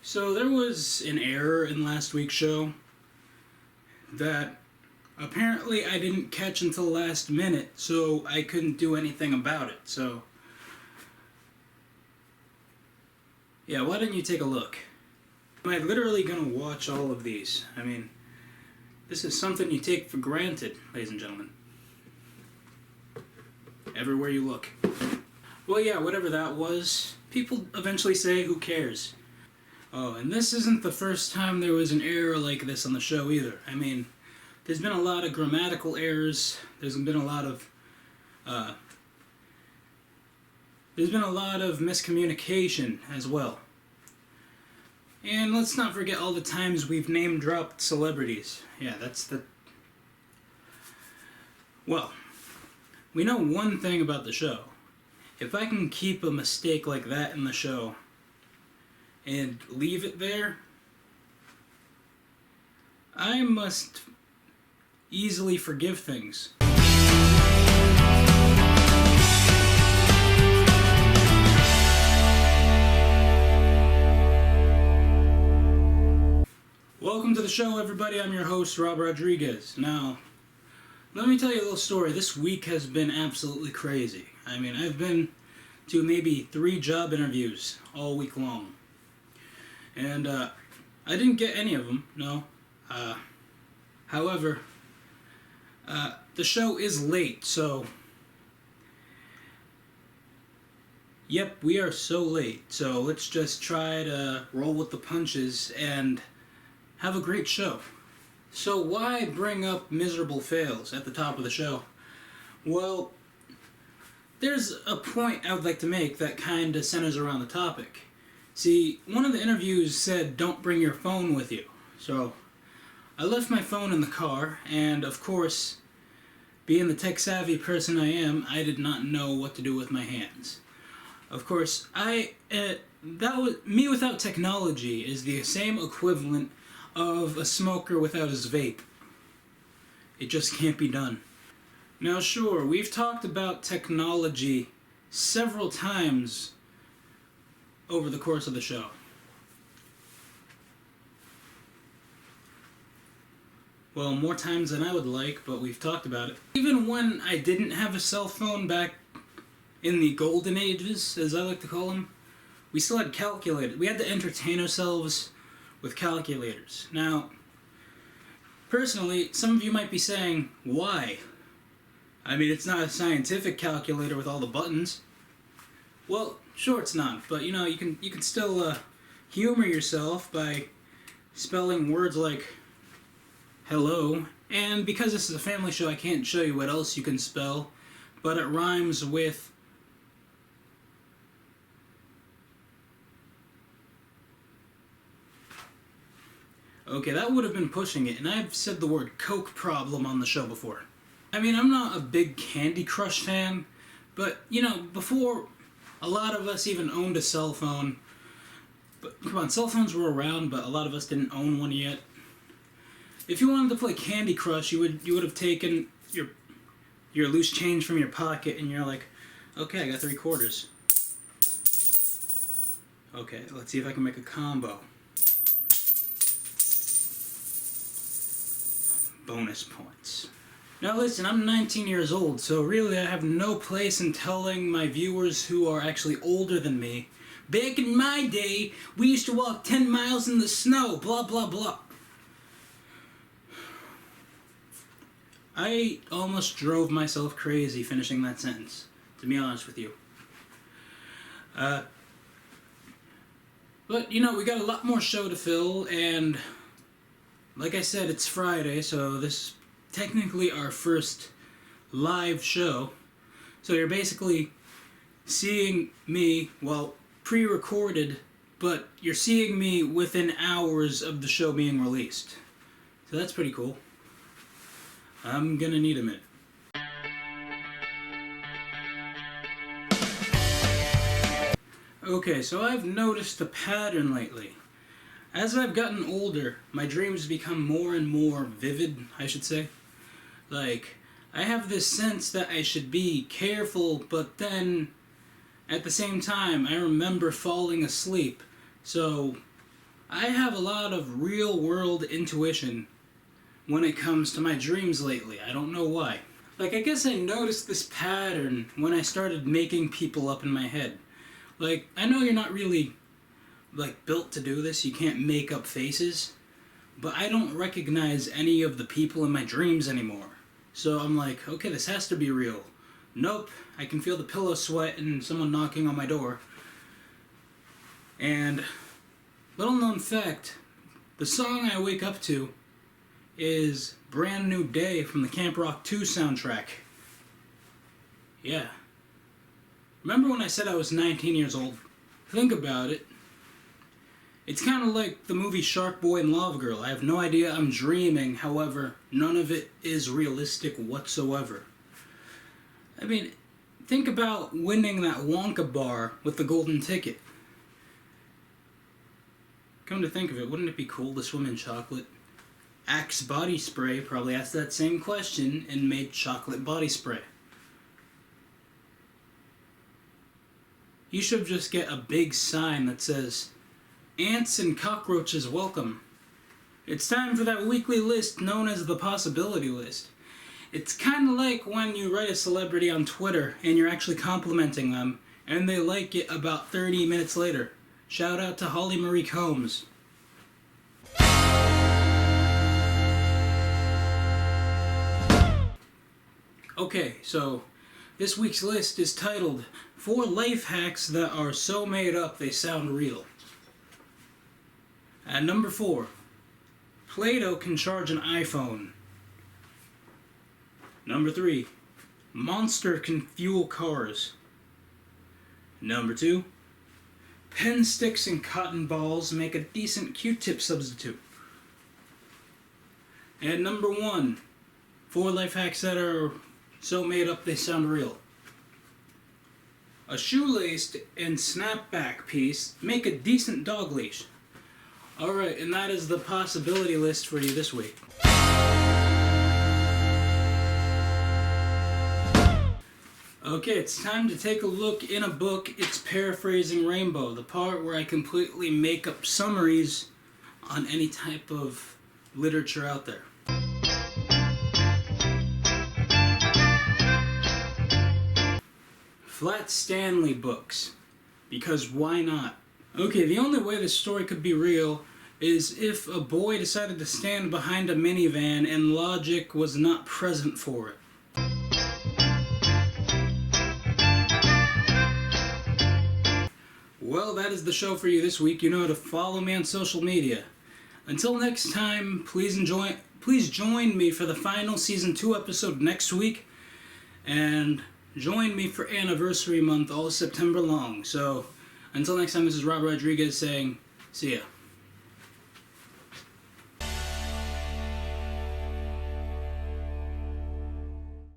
So there was an error in last week's show that apparently I didn't catch until last minute, so I couldn't do anything about it. So, yeah, why don't you take a look? Am I literally gonna watch all of these? I mean, this is something you take for granted, ladies and gentlemen. Everywhere you look. Well, yeah, whatever that was, people eventually say, who cares? Oh, and this isn't the first time there was an error like this on the show either. I mean, there's been a lot of grammatical errors. There's been a lot of miscommunication as well. And let's not forget all the times we've name-dropped celebrities. Yeah, Well, we know one thing about the show. If I can keep a mistake like that in the show and leave it there, I must easily forgive things. Welcome to the show, everybody. I'm your host, Rob Rodriguez. Now, let me tell you a little story. This week has been absolutely crazy. I mean, I've been to maybe 3 job interviews all week long. And I didn't get any of them, no. However, the show is late, so... Yep, we are so late. So let's just try to roll with the punches and have a great show. So why bring up miserable fails at the top of the show? Well, there's a point I would like to make that kind of centers around the topic. See, one of the interviews said, don't bring your phone with you. So, I left my phone in the car, and of course, being the tech-savvy person I am, I did not know what to do with my hands. Of course, me without technology is the same equivalent of a smoker without his vape. It just can't be done. Now sure, we've talked about technology several times over the course of the show. Well, more times than I would like, but we've talked about it. Even when I didn't have a cell phone back in the golden ages, as I like to call them, we still had calculators. We had to entertain ourselves with calculators. Now, personally, some of you might be saying, why? I mean, it's not a scientific calculator with all the buttons. Well, sure it's not, but you know, you can still humor yourself by spelling words like hello. And because this is a family show, I can't show you what else you can spell, but it rhymes with okay, that would have been pushing it, and I've said the word Coke problem on the show before. I mean, I'm not a big Candy Crush fan, but, you know, before a lot of us even owned a cell phone, but come on, cell phones were around, but a lot of us didn't own one yet. If you wanted to play Candy Crush, you would have taken your loose change from your pocket, and you're like, okay, I got 3 quarters. Okay, let's see if I can make a combo. Bonus points. Now listen, I'm 19 years old, so really I have no place in telling my viewers who are actually older than me, back in my day, we used to walk 10 miles in the snow, blah blah blah. I almost drove myself crazy finishing that sentence, to be honest with you. But, you know, we got a lot more show to fill, and like I said, it's Friday, so this is technically our first live show. So you're basically seeing me, well, pre-recorded, but you're seeing me within hours of the show being released. So that's pretty cool. I'm gonna need a minute. Okay, so I've noticed a pattern lately. As I've gotten older, my dreams become more and more vivid, I should say. Like, I have this sense that I should be careful, but then, at the same time, I remember falling asleep. So, I have a lot of real-world intuition when it comes to my dreams lately. I don't know why. Like, I guess I noticed this pattern when I started making people up in my head. Like, I know you're not really, like, built to do this. You can't make up faces. But I don't recognize any of the people in my dreams anymore. So I'm like, okay, this has to be real. Nope, I can feel the pillow sweat and someone knocking on my door. And, little known fact, the song I wake up to is Brand New Day from the Camp Rock 2 soundtrack. Yeah. Remember when I said I was 19 years old? Think about it. It's kind of like the movie Shark Boy and Lava Girl. I have no idea I'm dreaming, however, none of it is realistic whatsoever. I mean, think about winning that Wonka bar with the golden ticket. Come to think of it, wouldn't it be cool to swim in chocolate? Axe Body Spray probably asked that same question and made chocolate body spray. You should just get a big sign that says, "Ants and cockroaches welcome." It's time for that weekly list known as the possibility list. It's kind of like when you write a celebrity on Twitter and you're actually complimenting them and they like it about 30 minutes later. Shout out to Holly Marie Combs. Okay, so this week's list is titled 4 Life Hacks That Are So Made Up They Sound Real. At number 4, Play-Doh can charge an iPhone. Number 3, Monster can fuel cars. Number 2, pen sticks and cotton balls make a decent Q-tip substitute. And number 1, 4 life hacks that are so made up they sound real. A shoelaced and snapback piece make a decent dog leash. Alright, and that is the possibility list for you this week. Okay, it's time to take a look in a book. It's Paraphrasing Rainbow, the part where I completely make up summaries on any type of literature out there. Flat Stanley books, because why not? Okay, the only way this story could be real is if a boy decided to stand behind a minivan and logic was not present for it. Well, that is the show for you this week. You know how to follow me on social media. Until next time, please join me for the final season 2 episode next week, and join me for anniversary month all September long. So, until next time, this is Rob Rodriguez saying, see ya.